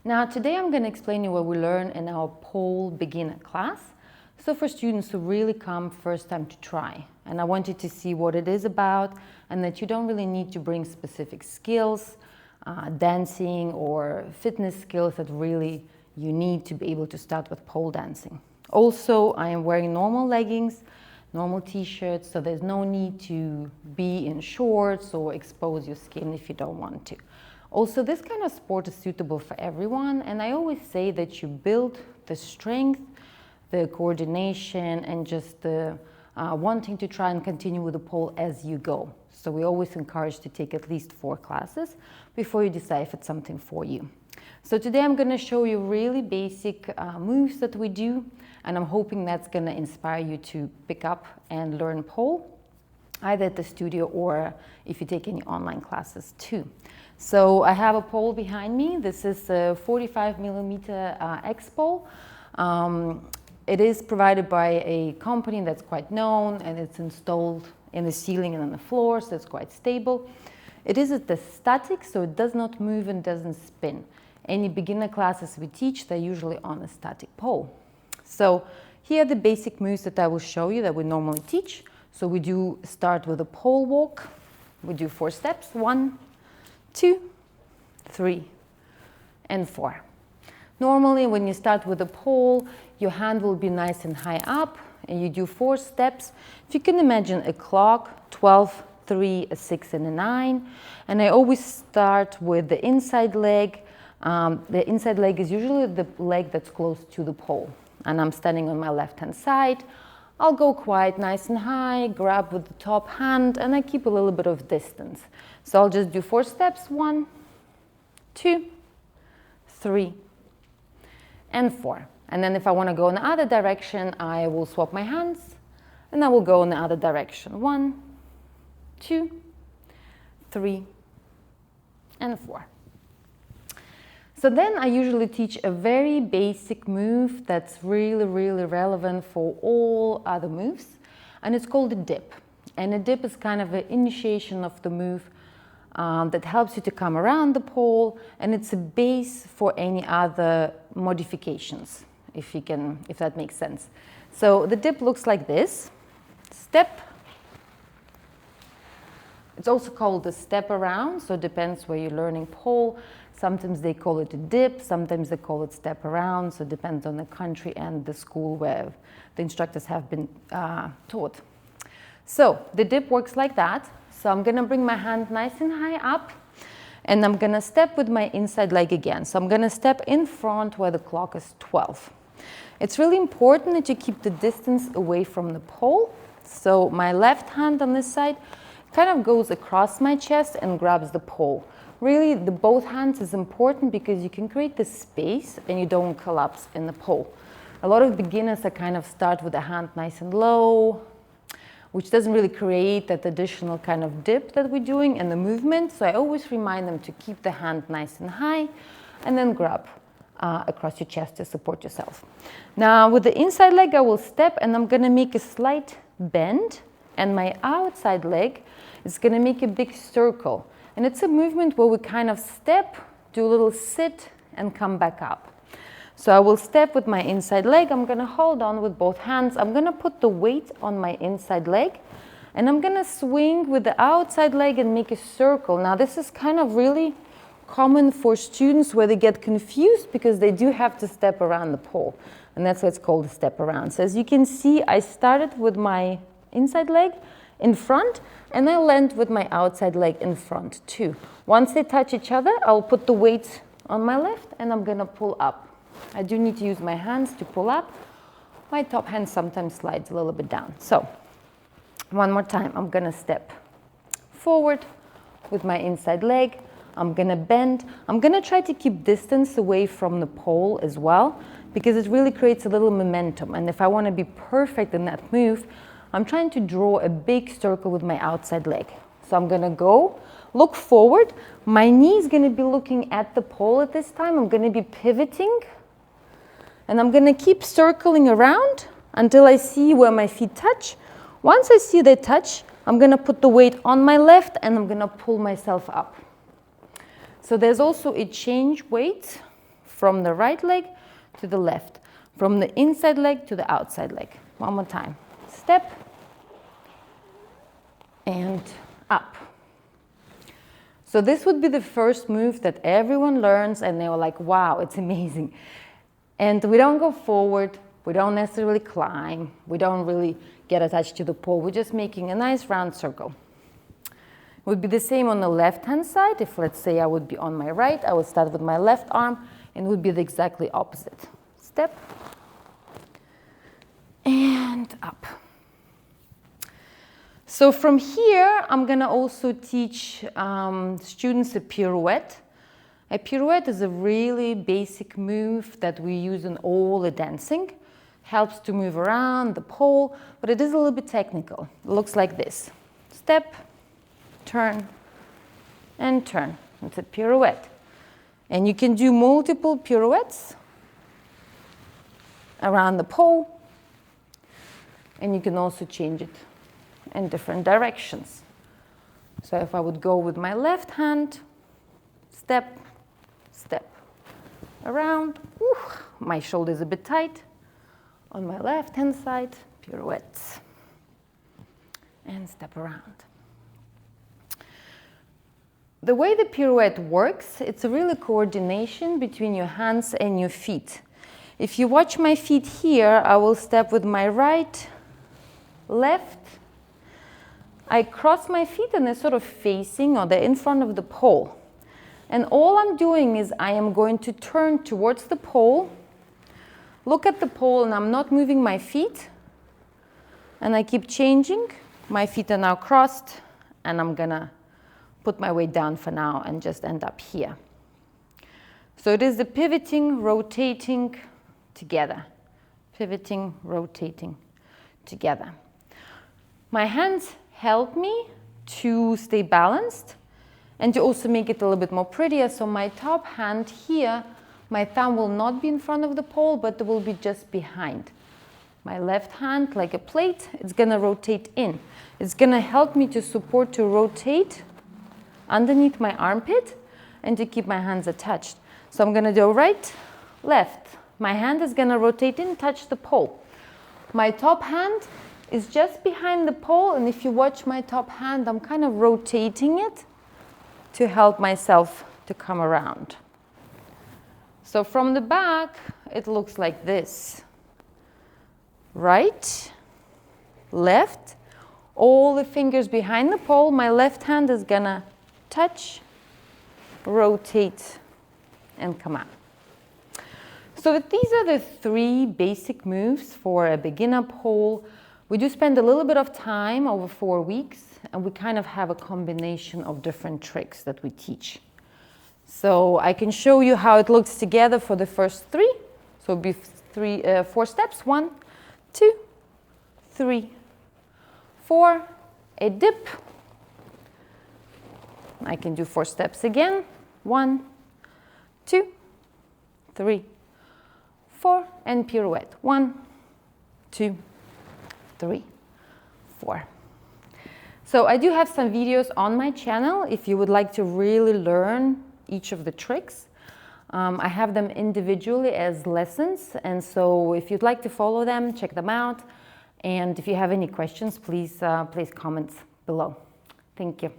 Now today I'm going to explain you what we learn in our pole beginner class. So for students who really come first time to try, and I want you to see what it is about and that you don't really need to bring specific skills, dancing or fitness skills that really you need to be able to start with pole dancing. Also, I am wearing normal leggings, normal t-shirts, so there's no need to be in shorts or expose your skin if you don't want to. Also, this kind of sport is suitable for everyone, and I always say that you build the strength, the coordination, and just the wanting to try and continue with the pole as you go. So we always encourage to take at least 4 classes before you decide if it's something for you. So today I'm going to show you really basic moves that we do, and I'm hoping that's going to inspire you to pick up and learn pole, either at the studio or if you take any online classes too. So I have a pole behind me. This is a 45mm X pole. It is provided by a company that's quite known, and it's installed in the ceiling and on the floor, so it's quite stable. It is at the static, so it does not move and doesn't spin. Any beginner classes we teach, they're usually on a static pole. So here are the basic moves that I will show you that we normally teach. So we do start with a pole walk. We do 4 steps, 1, 2, 3, and 4. Normally when you start with a pole, your hand will be nice and high up, and you do 4 steps. If you can imagine a clock, 12, 3, a 6, and a 9. And I always start with the inside leg. The inside leg is usually the leg that's close to the pole. And I'm standing on my left-hand side. I'll go quite nice and high, grab with the top hand, and I keep a little bit of distance. So I'll just do 4 steps, 1, 2, 3, and 4. And then if I want to go in the other direction, I will swap my hands, and I will go in the other direction. 1, 2, 3, and 4. So then I usually teach a very basic move that's really, really relevant for all other moves, and it's called a dip. And a dip is kind of an initiation of the move that helps you to come around the pole, and it's a base for any other modifications, if that makes sense. So the dip looks like this. Step. It's also called the step around, so it depends where you're learning pole. Sometimes they call it a dip, sometimes they call it step around, so it depends on the country and the school where the instructors have been taught. So the dip works like that. So I'm going to bring my hand nice and high up, and I'm going to step with my inside leg again. So I'm going to step in front where the clock is 12. It's really important that you keep the distance away from the pole. So my left hand on this side kind of goes across my chest and grabs the pole. Really, the both hands is important because you can create the space and you don't collapse in the pole. A lot of beginners kind of start with the hand nice and low, which doesn't really create that additional kind of dip that we're doing and the movement. So I always remind them to keep the hand nice and high and then grab across your chest to support yourself. Now with the inside leg, I will step and I'm going to make a slight bend, and my outside leg is going to make a big circle. And it's a movement where we kind of step, do a little sit, and come back up. So I will step with my inside leg. I'm going to hold on with both hands. I'm going to put the weight on my inside leg, and I'm going to swing with the outside leg and make a circle. Now this is kind of really common for students where they get confused because they do have to step around the pole, and that's why it's called a step around. So as you can see, I started with my inside leg in front, and I land with my outside leg in front too. Once they touch each other, I'll put the weight on my left, and I'm going to pull up. I do need to use my hands to pull up. My top hand sometimes slides a little bit down. So one more time, I'm going to step forward with my inside leg. I'm going to bend. I'm going to try to keep distance away from the pole as well, because it really creates a little momentum. And if I want to be perfect in that move, I'm trying to draw a big circle with my outside leg. So I'm going to go, look forward. My knee is going to be looking at the pole at this time. I'm going to be pivoting. And I'm going to keep circling around until I see where my feet touch. Once I see they touch, I'm going to put the weight on my left, and I'm going to pull myself up. So there's also a change weight from the right leg to the left, from the inside leg to the outside leg. One more time. Step and up. So this would be the first move that everyone learns and they were like, wow, it's amazing. And we don't go forward, we don't necessarily climb, we don't really get attached to the pole, we're just making a nice round circle. It would be the same on the left-hand side. If, let's say, I would be on my right, I would start with my left arm, and it would be the exactly opposite. Step, and up. So from here, I'm gonna also teach students a pirouette. A pirouette is a really basic move that we use in all the dancing. Helps to move around the pole, but it is a little bit technical. It looks like this. Step, turn, and turn. It's a pirouette. And you can do multiple pirouettes around the pole, and you can also change it in different directions. So if I would go with my left hand, step, step, around, my shoulder is a bit tight. On my left hand side, pirouettes, and step around. The way the pirouette works, it's a really coordination between your hands and your feet. If you watch my feet here, I will step with my right, left. I cross my feet and they're sort of facing, or they're in front of the pole. And all I'm doing is I am going to turn towards the pole, look at the pole, and I'm not moving my feet. And I keep changing. My feet are now crossed, and I'm gonna put my weight down for now and just end up here. So it is the pivoting, rotating together. Pivoting, rotating together. My hands help me to stay balanced and to also make it a little bit more prettier. So my top hand here, my thumb will not be in front of the pole, but it will be just behind. My left hand, like a plate, it's gonna rotate in. It's gonna help me to support, to rotate underneath my armpit and to keep my hands attached. So I'm gonna do right, left. My hand is gonna rotate in, touch the pole. My top hand is just behind the pole, and if you watch my top hand, I'm kind of rotating it to help myself to come around. So from the back, it looks like this. Right, left, all the fingers behind the pole. My left hand is gonna touch, rotate, and come out. So these are the three basic moves for a beginner pole. We do spend a little bit of time over 4 weeks, and we kind of have a combination of different tricks that we teach. So I can show you how it looks together for the first three. So it'll be 4 steps. 1, 2, 3, 4, a dip. I can do 4 steps again. 1, 2, 3, 4, and pirouette. 1, 2, 3, 4. So I do have some videos on my channel if you would like to really learn each of the tricks. I have them individually as lessons, and so if you'd like to follow them, check them out. And if you have any questions, please place comments below. Thank you.